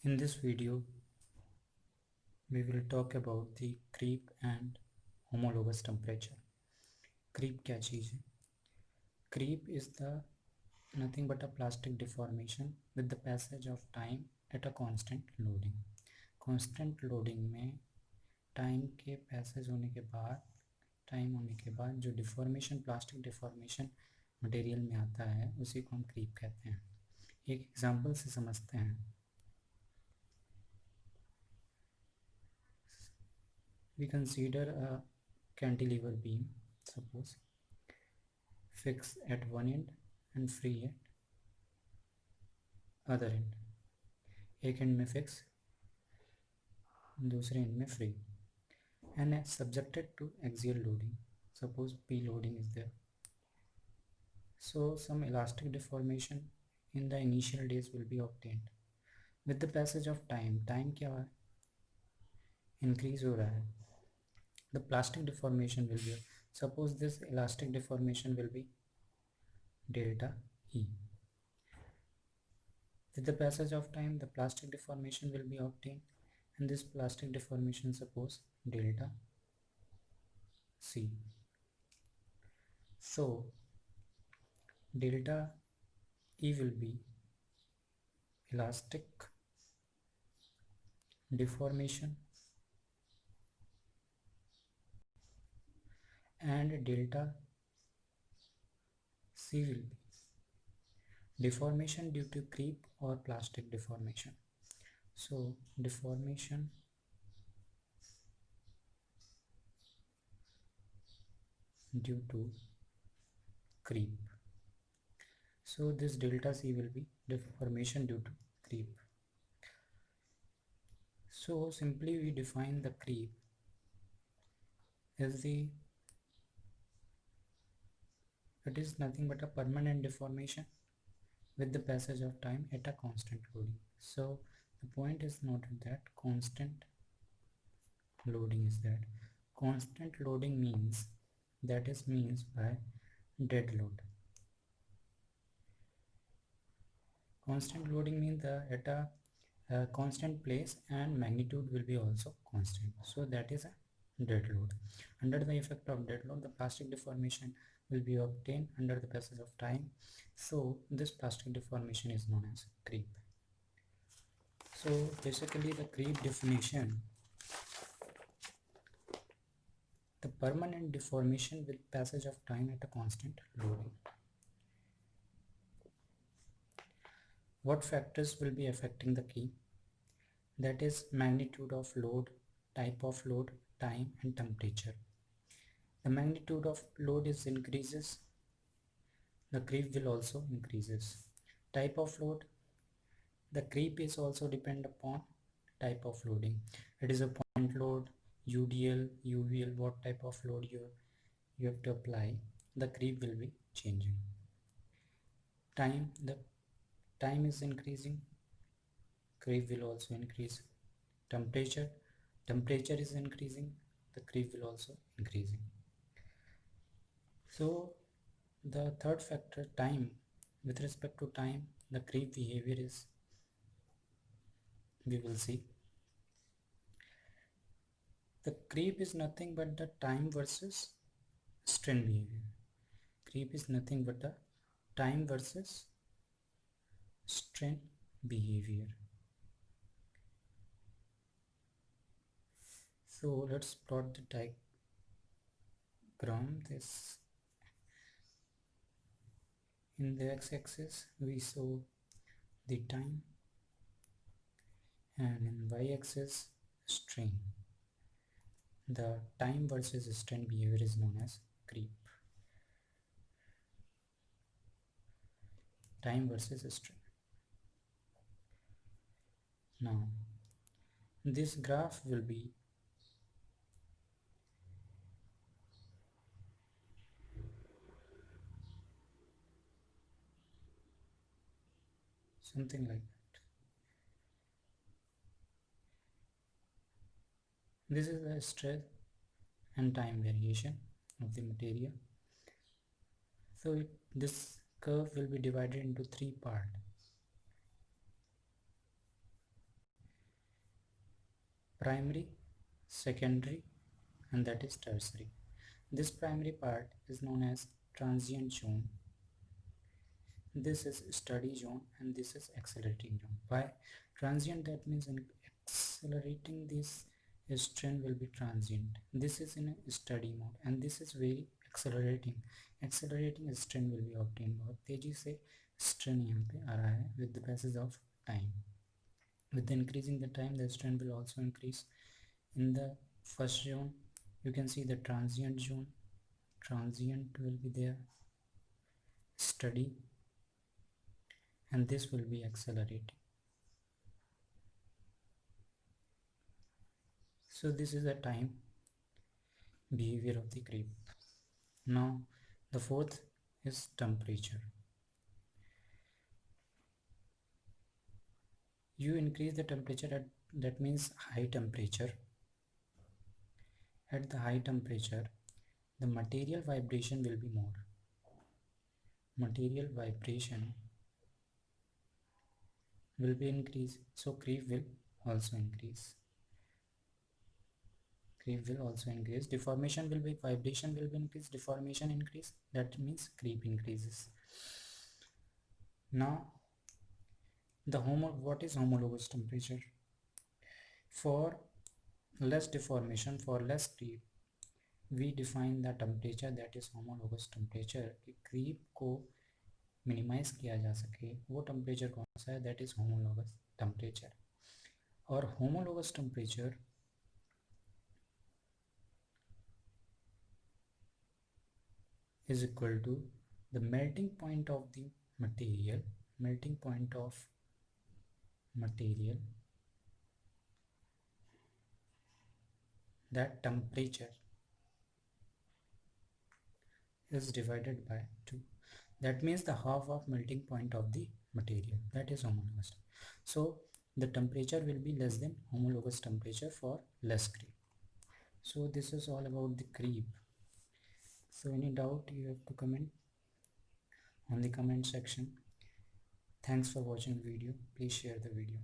In this video, we will talk about the creep and homologous temperature. Creep क्या चीज़ है? Creep is the nothing but a plastic deformation with the passage of time at a constant loading. Constant loading में time के passage होने के बाद जो deformation plastic deformation material में आता है उसी को हम क्रीप कहते हैं. एक एग्जांपल से समझते हैं. We consider a cantilever beam, suppose, fixed at one end and free at other end. एक end में fix, दूसरे end में free, and subjected to axial loading. Suppose P loading is there. So some elastic deformation in the initial days will be obtained. With the passage of time क्या है? Increase हो रहा है. The plastic deformation will be, suppose this elastic deformation will be delta E. With the passage of time, the plastic deformation will be obtained, and this plastic deformation, suppose delta C. So delta E will be elastic deformation, and delta C will be deformation due to creep or plastic deformation. So deformation due to creep. So this delta C will be deformation due to creep. So simply we define the creep as it is nothing but a permanent deformation with the passage of time at a constant loading. So the point is noted that constant loading is that. Constant loading means means by dead load. Constant loading means at a constant place and magnitude will be also constant. So that is a dead load. Under the effect of dead load, the plastic deformation will be obtained under the passage of time. So this plastic deformation is known as creep. So basically the creep definition, the permanent deformation with passage of time at a constant loading. What factors will be affecting the creep? That is magnitude of load, type of load, time and temperature. The magnitude of load is increases, the creep will also increases. Type of load, the creep is also depend upon type of loading. It is a point load, UDL, UVL, what type of load you have to apply, the creep will be changing. Time, the time is increasing, creep will also increase. Temperature is increasing, the creep will also increasing. So the third factor, time, with respect to time, the creep behavior is, we will see. The creep is nothing but the time versus strain behavior. Creep is nothing but the time versus strain behavior. So let's plot the diagram. This in the x-axis we show the time, and in y-axis strain. The time versus strain behavior is known as creep. Time versus strain. Now this graph will be something like that. This is the stress and time variation of the material. So this curve will be divided into three parts. primary, secondary, and that is tertiary. This primary part is known as transient zone. This is study zone and this is accelerating zone. Why transient? That means in accelerating, this strain will be transient. This is in a study mode and this is very accelerating. Accelerating strain will be obtained. बहुत तेजी से strain यहाँ पे आ रहा है with the passage of time. With increasing the time, the strain will also increase. In the first zone, you can see the transient zone. Transient will be there, study, and this will be accelerating. So this is the time behavior of the creep. Now the fourth is temperature. You increase the temperature at, that means high temperature. At the high temperature, the material vibration will be more. Material vibration will be increased, so creep will also increase. Creep will also increase. Deformation will be, vibration will be increased, deformation increase, that means creep increases. Now what is homologous temperature? For less deformation, for less creep, we define the temperature that is homologous temperature. कि creep को minimize किया जा सके, वो temperature कौन सा है? That is homologous temperature. और homologous temperature is equal to the melting point of the material, melting point of material, that temperature is divided by 2. That means the half of melting point of the material, that is homologous. So the temperature will be less than homologous temperature for less creep. So this is all about the creep. So any doubt, you have to comment on the comment section. Thanks for watching the video. Please share the video.